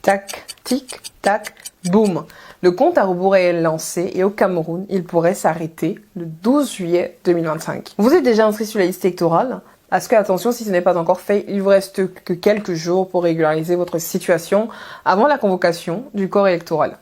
Tac, tic, tac, boum. Le compte à rebours est lancé et au Cameroun, il pourrait s'arrêter le 12 juillet 2025. Vous êtes déjà inscrit sur la liste électorale? À ce que, attention, si ce n'est pas encore fait, il vous reste que quelques jours pour régulariser votre situation avant la convocation du corps électoral.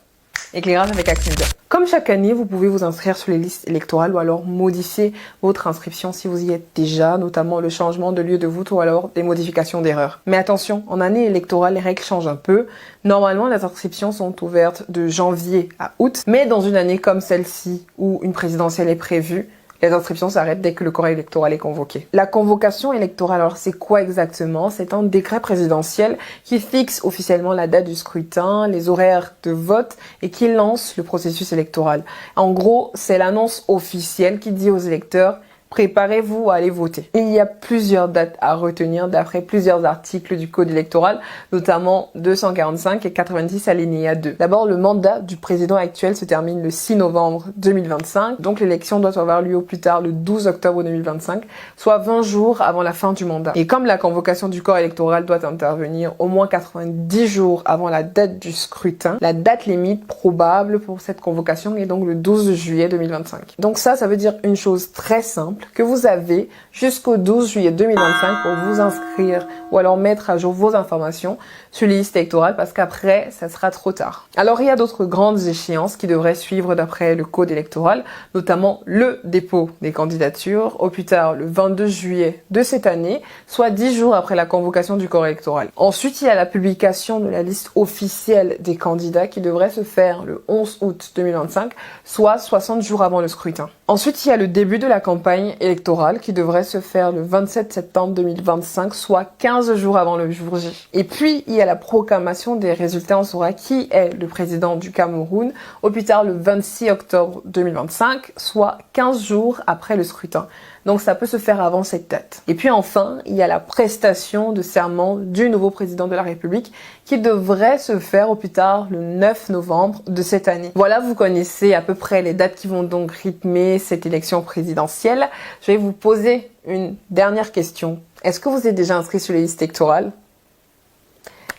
Éclairage avec Axe Media. Comme chaque année, vous pouvez vous inscrire sur les listes électorales ou alors modifier votre inscription si vous y êtes déjà, notamment le changement de lieu de vote ou alors des modifications d'erreurs. Mais attention, en année électorale, les règles changent un peu. Normalement, les inscriptions sont ouvertes de janvier à août, mais dans une année comme celle-ci où une présidentielle est prévue, les inscriptions s'arrêtent dès que le corps électoral est convoqué. La convocation électorale, alors c'est quoi exactement? C'est un décret présidentiel qui fixe officiellement la date du scrutin, les horaires de vote et qui lance le processus électoral. En gros, c'est l'annonce officielle qui dit aux électeurs: préparez-vous à aller voter. Il y a plusieurs dates à retenir d'après plusieurs articles du Code électoral, notamment 245 et 90 alinéa 2. D'abord, le mandat du président actuel se termine le 6 novembre 2025, donc l'élection doit avoir lieu au plus tard le 12 octobre 2025, soit 20 jours avant la fin du mandat. Et comme la convocation du corps électoral doit intervenir au moins 90 jours avant la date du scrutin, la date limite probable pour cette convocation est donc le 12 juillet 2025. Donc ça veut dire une chose très simple, que vous avez jusqu'au 12 juillet 2025 pour vous inscrire ou alors mettre à jour vos informations sur les listes électorales parce qu'après, ça sera trop tard. Alors, il y a d'autres grandes échéances qui devraient suivre d'après le code électoral, notamment le dépôt des candidatures au plus tard le 22 juillet de cette année, soit 10 jours après la convocation du corps électoral. Ensuite, il y a la publication de la liste officielle des candidats qui devrait se faire le 11 août 2025, soit 60 jours avant le scrutin. Ensuite, il y a le début de la campagne électorale qui devrait se faire le 27 septembre 2025, soit 15 jours avant le jour J. Et puis, il y a la proclamation des résultats. On saura qui est le président du Cameroun au plus tard le 26 octobre 2025, soit 15 jours après le scrutin. Donc ça peut se faire avant cette date. Et puis enfin, il y a la prestation de serment du nouveau président de la République qui devrait se faire au plus tard le 9 novembre de cette année. Voilà, vous connaissez à peu près les dates qui vont donc rythmer cette élection présidentielle. Je vais vous poser une dernière question. Est-ce que vous êtes déjà inscrit sur les listes électorales?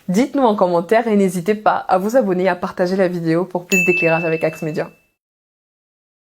Dites-nous en commentaire et n'hésitez pas à vous abonner et à partager la vidéo pour plus d'éclairage avec Axe Media.